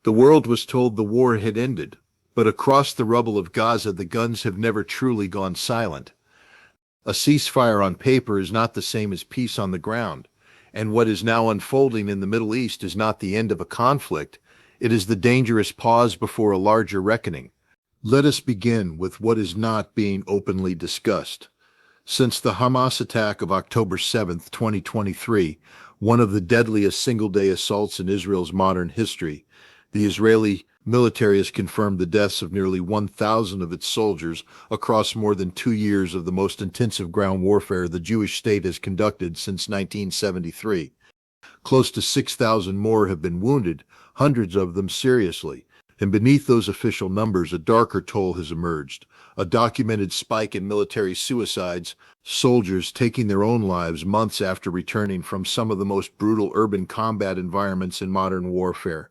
The world was told the war had ended, but across the rubble of Gaza the guns have never truly gone silent. A ceasefire on paper is not the same as peace on the ground, and what is now unfolding in the Middle East is not the end of a conflict, it is the dangerous pause before a larger reckoning. Let us begin with what is not being openly discussed. Since the Hamas attack of October 7, 2023, one of the deadliest single-day assaults in Israel's modern history, the Israeli military has confirmed the deaths of nearly 1,000 of its soldiers across more than 2 years of the most intensive ground warfare the Jewish state has conducted since 1973. Close to 6,000 more have been wounded, hundreds of them seriously. And beneath those official numbers, a darker toll has emerged, a documented spike in military suicides, soldiers taking their own lives months after returning from some of the most brutal urban combat environments in modern warfare.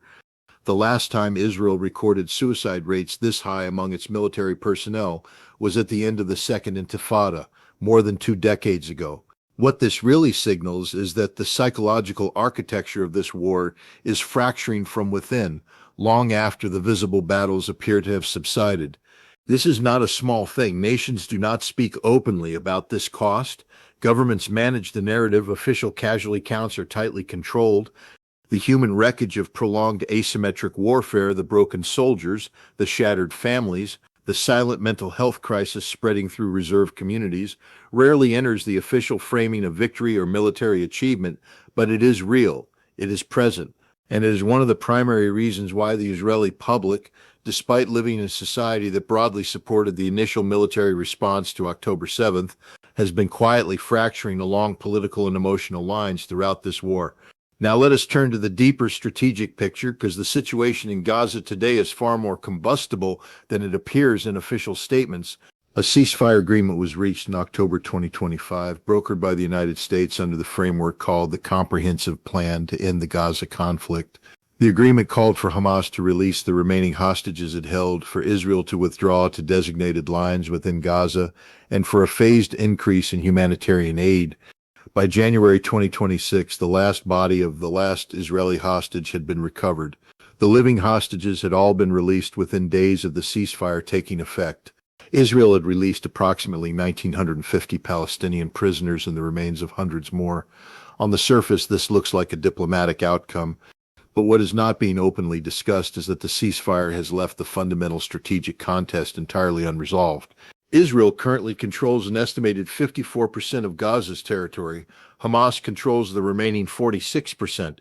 The last time Israel recorded suicide rates this high among its military personnel was at the end of the Second Intifada, more than 2 decades ago. What this really signals is that the psychological architecture of this war is fracturing from within, long after the visible battles appear to have subsided. This is not a small thing. Nations do not speak openly about this cost. Governments manage the narrative. Official casualty counts are tightly controlled. The human wreckage of prolonged asymmetric warfare, the broken soldiers, the shattered families, the silent mental health crisis spreading through reserve communities, rarely enters the official framing of victory or military achievement, but it is real, it is present, and it is one of the primary reasons why the Israeli public, despite living in a society that broadly supported the initial military response to October 7th, has been quietly fracturing along political and emotional lines throughout this war. Now let us turn to the deeper strategic picture, because the situation in Gaza today is far more combustible than it appears in official statements. A ceasefire agreement was reached in October 2025, brokered by the United States under the framework called the Comprehensive Plan to End the Gaza Conflict. The agreement called for Hamas to release the remaining hostages it held, for Israel to withdraw to designated lines within Gaza, and for a phased increase in humanitarian aid. By January 2026, the last body of the last Israeli hostage had been recovered. The living hostages had all been released within days of the ceasefire taking effect. Israel had released approximately 1,950 Palestinian prisoners and the remains of hundreds more. On the surface, this looks like a diplomatic outcome, but what is not being openly discussed is that the ceasefire has left the fundamental strategic contest entirely unresolved. Israel currently controls an estimated 54% of Gaza's territory. Hamas controls the remaining 46%.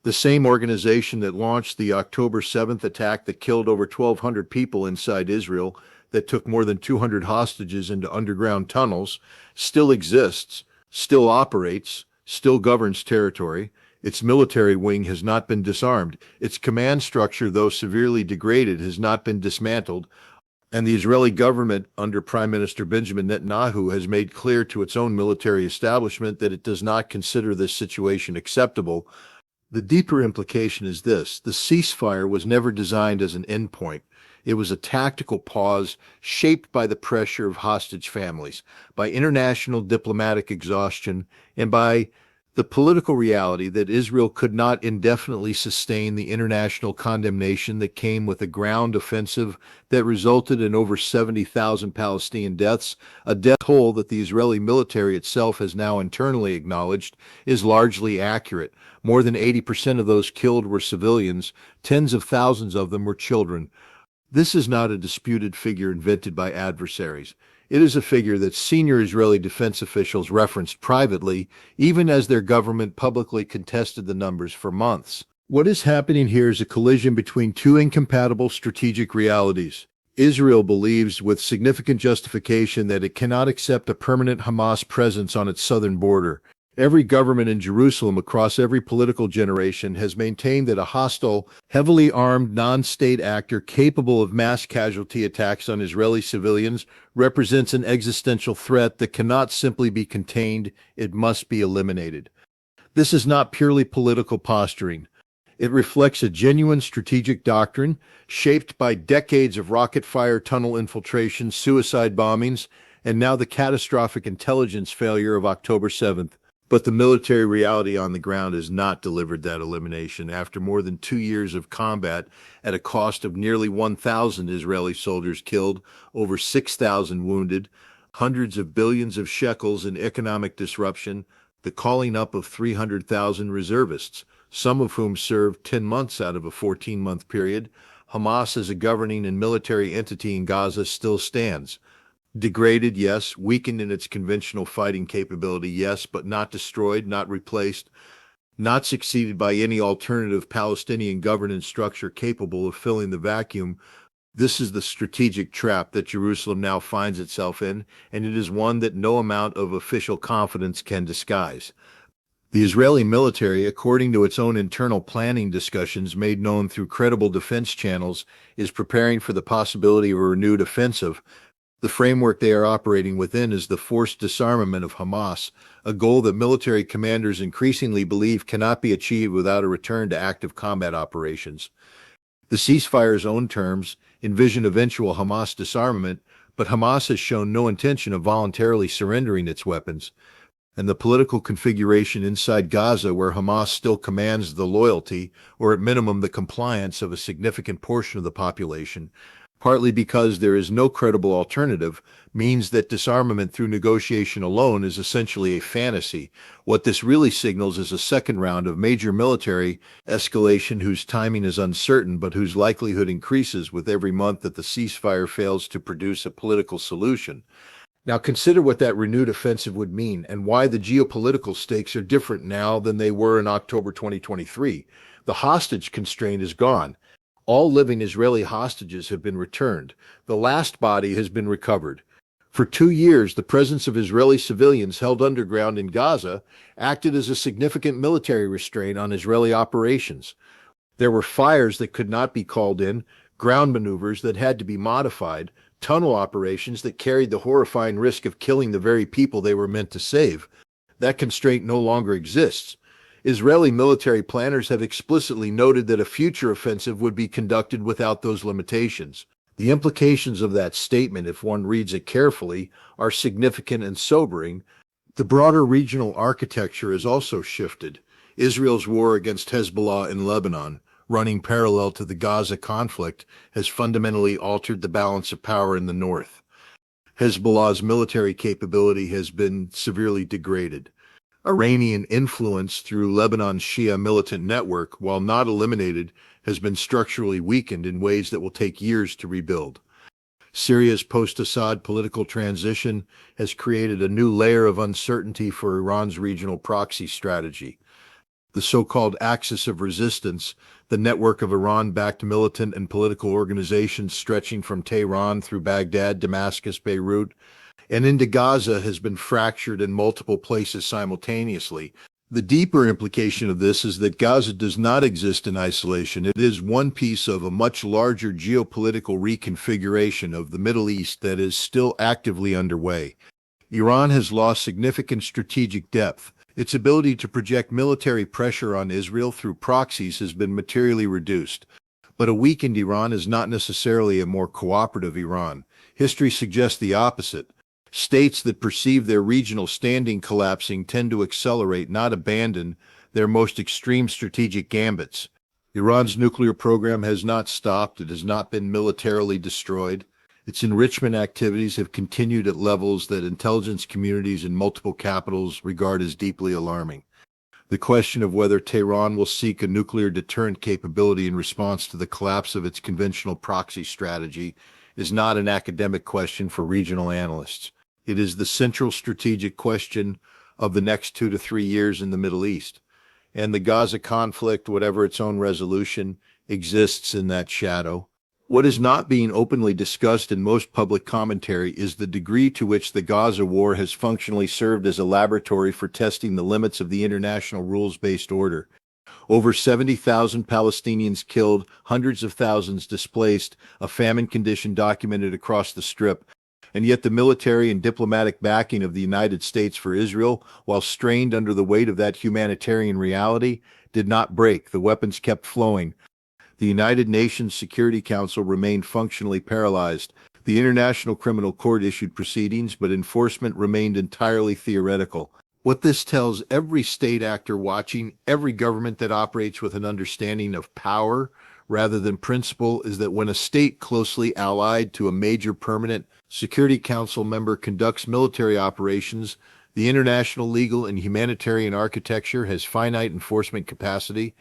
The same organization that launched the October 7th attack that killed over 1,200 people inside Israel, that took more than 200 hostages into underground tunnels, still exists, still operates, still governs territory. Its military wing has not been disarmed. Its command structure, though severely degraded, has not been dismantled. And the Israeli government, under Prime Minister Benjamin Netanyahu, has made clear to its own military establishment that it does not consider this situation acceptable. The deeper implication is this: the ceasefire was never designed as an endpoint. It was a tactical pause shaped by the pressure of hostage families, by international diplomatic exhaustion, and by the political reality that Israel could not indefinitely sustain the international condemnation that came with a ground offensive that resulted in over 70,000 Palestinian deaths, a death toll that the Israeli military itself has now internally acknowledged is largely accurate. More than 80% of those killed were civilians, tens of thousands of them were children. This is not a disputed figure invented by adversaries. It is a figure that senior Israeli defense officials referenced privately, even as their government publicly contested the numbers for months. What is happening here is a collision between two incompatible strategic realities. Israel believes, with significant justification, that it cannot accept a permanent Hamas presence on its southern border. Every government in Jerusalem across every political generation has maintained that a hostile, heavily armed non-state actor capable of mass casualty attacks on Israeli civilians represents an existential threat that cannot simply be contained, it must be eliminated. This is not purely political posturing. It reflects a genuine strategic doctrine shaped by decades of rocket fire, tunnel infiltration, suicide bombings, and now the catastrophic intelligence failure of October 7th. But the military reality on the ground has not delivered that elimination. After more than 2 years of combat at a cost of nearly 1,000 Israeli soldiers killed, over 6,000 wounded, hundreds of billions of shekels in economic disruption, the calling up of 300,000 reservists, some of whom served 10 months out of a 14-month period, Hamas as a governing and military entity in Gaza still stands. Degraded, yes. Weakened in its conventional fighting capability, yes, but not destroyed, not replaced, not succeeded by any alternative Palestinian governance structure capable of filling the vacuum. This is the strategic trap that Jerusalem now finds itself in, and it is one that no amount of official confidence can disguise. The Israeli military, according to its own internal planning discussions made known through credible defense channels, is preparing for the possibility of a renewed offensive. The framework they are operating within is the forced disarmament of Hamas, a goal that military commanders increasingly believe cannot be achieved without a return to active combat operations. The ceasefire's own terms envision eventual Hamas disarmament, but Hamas has shown no intention of voluntarily surrendering its weapons, and the political configuration inside Gaza, where Hamas still commands the loyalty, or at minimum the compliance, of a significant portion of the population, partly because there is no credible alternative, means that disarmament through negotiation alone is essentially a fantasy. What this really signals is a second round of major military escalation whose timing is uncertain, but whose likelihood increases with every month that the ceasefire fails to produce a political solution. Now consider what that renewed offensive would mean and why the geopolitical stakes are different now than they were in October 2023. The hostage constraint is gone. All living Israeli hostages have been returned. The last body has been recovered. For 2 years, the presence of Israeli civilians held underground in Gaza acted as a significant military restraint on Israeli operations. There were fires that could not be called in, ground maneuvers that had to be modified, tunnel operations that carried the horrifying risk of killing the very people they were meant to save. That constraint no longer exists. Israeli military planners have explicitly noted that a future offensive would be conducted without those limitations. The implications of that statement, if one reads it carefully, are significant and sobering. The broader regional architecture has also shifted. Israel's war against Hezbollah in Lebanon, running parallel to the Gaza conflict, has fundamentally altered the balance of power in the north. Hezbollah's military capability has been severely degraded. Iranian influence through Lebanon's Shia militant network, while not eliminated, has been structurally weakened in ways that will take years to rebuild. Syria's post-Assad political transition has created a new layer of uncertainty for Iran's regional proxy strategy. The so-called axis of resistance, the network of Iran-backed militant and political organizations stretching from Tehran through Baghdad, Damascus, Beirut, and into Gaza, has been fractured in multiple places simultaneously. The deeper implication of this is that Gaza does not exist in isolation. It is one piece of a much larger geopolitical reconfiguration of the Middle East that is still actively underway. Iran has lost significant strategic depth. Its ability to project military pressure on Israel through proxies has been materially reduced. But a weakened Iran is not necessarily a more cooperative Iran. History suggests the opposite. States that perceive their regional standing collapsing tend to accelerate, not abandon, their most extreme strategic gambits. Iran's nuclear program has not stopped. It has not been militarily destroyed. Its enrichment activities have continued at levels that intelligence communities in multiple capitals regard as deeply alarming. The question of whether Tehran will seek a nuclear deterrent capability in response to the collapse of its conventional proxy strategy is not an academic question for regional analysts. It is the central strategic question of the next 2 to 3 years in the Middle East. And the Gaza conflict, whatever its own resolution, exists in that shadow. What is not being openly discussed in most public commentary is the degree to which the Gaza war has functionally served as a laboratory for testing the limits of the international rules-based order. Over 70,000 Palestinians killed, hundreds of thousands displaced, a famine condition documented across the Strip, and yet the military and diplomatic backing of the United States for Israel, while strained under the weight of that humanitarian reality, did not break. The weapons kept flowing. The United Nations Security Council remained functionally paralyzed. The International Criminal Court issued proceedings, but enforcement remained entirely theoretical. What this tells every state actor watching, every government that operates with an understanding of power rather than principle, is that when a state closely allied to a major permanent Security Council member conducts military operations, the international legal and humanitarian architecture has finite enforcement capacity.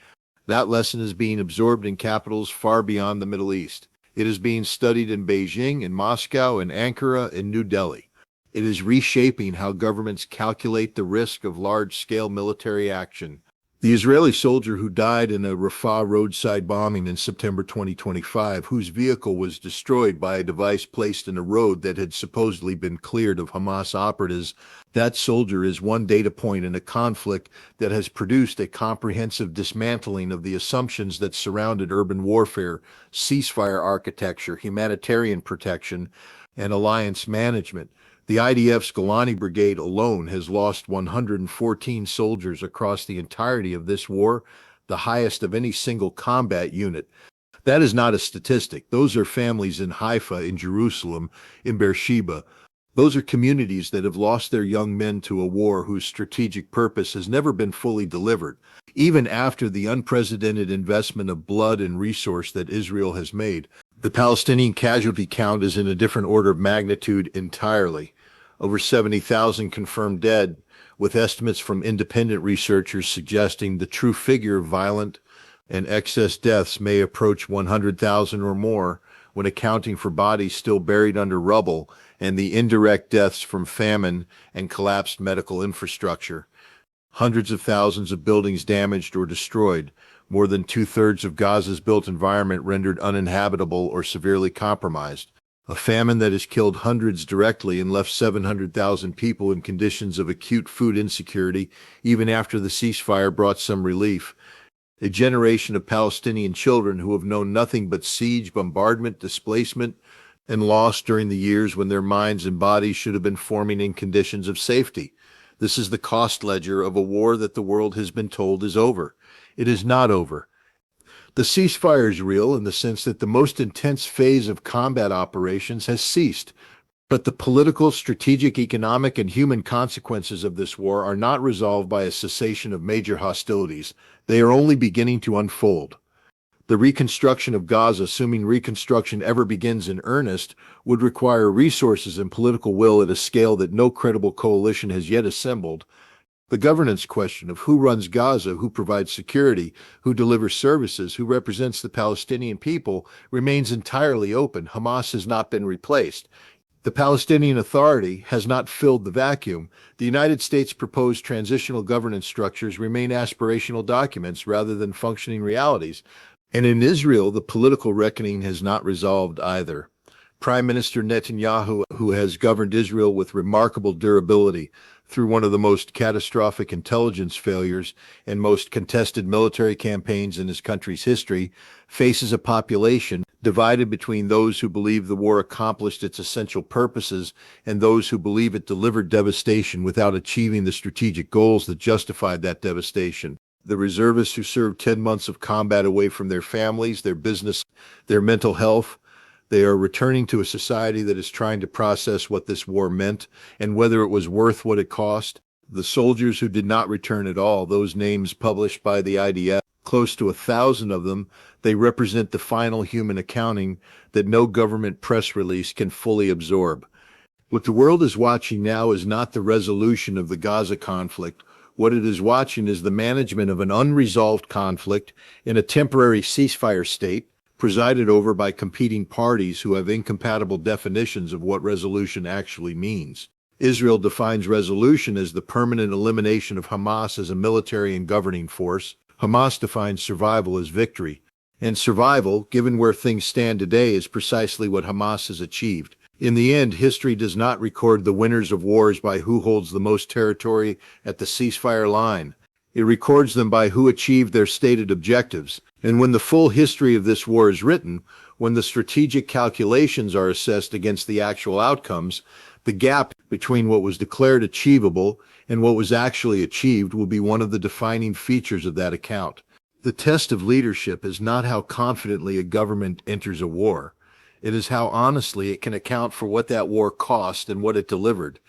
That lesson is being absorbed in capitals far beyond the Middle East. It is being studied in Beijing, in Moscow, in Ankara, in New Delhi. It is reshaping how governments calculate the risk of large-scale military action. The Israeli soldier who died in a Rafah roadside bombing in September 2025, whose vehicle was destroyed by a device placed in a road that had supposedly been cleared of Hamas operatives, that soldier is one data point in a conflict that has produced a comprehensive dismantling of the assumptions that surrounded urban warfare, ceasefire architecture, humanitarian protection, and alliance management. The IDF's Golani Brigade alone has lost 114 soldiers across the entirety of this war, the highest of any single combat unit. That is not a statistic. Those are families in Haifa, in Jerusalem, in Beersheba. Those are communities that have lost their young men to a war whose strategic purpose has never been fully delivered, even after the unprecedented investment of blood and resource that Israel has made. The Palestinian casualty count is in a different order of magnitude entirely. Over 70,000 confirmed dead, with estimates from independent researchers suggesting the true figure of violent and excess deaths may approach 100,000 or more when accounting for bodies still buried under rubble and the indirect deaths from famine and collapsed medical infrastructure. Hundreds of thousands of buildings damaged or destroyed, more than two-thirds of Gaza's built environment rendered uninhabitable or severely compromised. A famine that has killed hundreds directly and left 700,000 people in conditions of acute food insecurity, even after the ceasefire brought some relief. A generation of Palestinian children who have known nothing but siege, bombardment, displacement, and loss during the years when their minds and bodies should have been forming in conditions of safety. This is the cost ledger of a war that the world has been told is over. It is not over. The ceasefire is real in the sense that the most intense phase of combat operations has ceased. But the political, strategic, economic, and human consequences of this war are not resolved by a cessation of major hostilities. They are only beginning to unfold. The reconstruction of Gaza, assuming reconstruction ever begins in earnest, would require resources and political will at a scale that no credible coalition has yet assembled. The governance question of who runs Gaza, who provides security, who delivers services, who represents the Palestinian people remains entirely open. Hamas has not been replaced. The Palestinian Authority has not filled the vacuum. The United States' proposed transitional governance structures remain aspirational documents rather than functioning realities. And in Israel, the political reckoning has not resolved either. Prime Minister Netanyahu, who has governed Israel with remarkable durability through one of the most catastrophic intelligence failures and most contested military campaigns in his country's history, faces a population divided between those who believe the war accomplished its essential purposes and those who believe it delivered devastation without achieving the strategic goals that justified that devastation. The reservists who served 10 months of combat away from their families, their business, their mental health, they are returning to a society that is trying to process what this war meant and whether it was worth what it cost. The soldiers who did not return at all, those names published by the IDF, close to 1,000 of them, they represent the final human accounting that no government press release can fully absorb. What the world is watching now is not the resolution of the Gaza conflict. What it is watching is the management of an unresolved conflict in a temporary ceasefire state, presided over by competing parties who have incompatible definitions of what resolution actually means. Israel defines resolution as the permanent elimination of Hamas as a military and governing force. Hamas defines survival as victory. And survival, given where things stand today, is precisely what Hamas has achieved. In the end, history does not record the winners of wars by who holds the most territory at the ceasefire line. It records them by who achieved their stated objectives. And when the full history of this war is written, when the strategic calculations are assessed against the actual outcomes, the gap between what was declared achievable and what was actually achieved will be one of the defining features of that account. The test of leadership is not how confidently a government enters a war. It is how honestly it can account for what that war cost and what it delivered.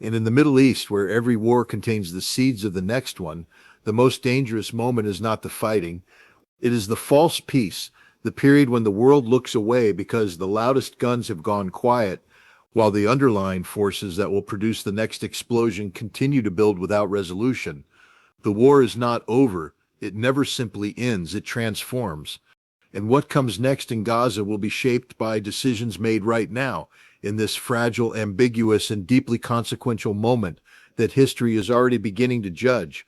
And in the Middle East, where every war contains the seeds of the next one, the most dangerous moment is not the fighting. It is the false peace, the period when the world looks away because the loudest guns have gone quiet, while the underlying forces that will produce the next explosion continue to build without resolution. The war is not over. It never simply ends. It transforms. And what comes next in Gaza will be shaped by decisions made right now, in this fragile, ambiguous, and deeply consequential moment that history is already beginning to judge.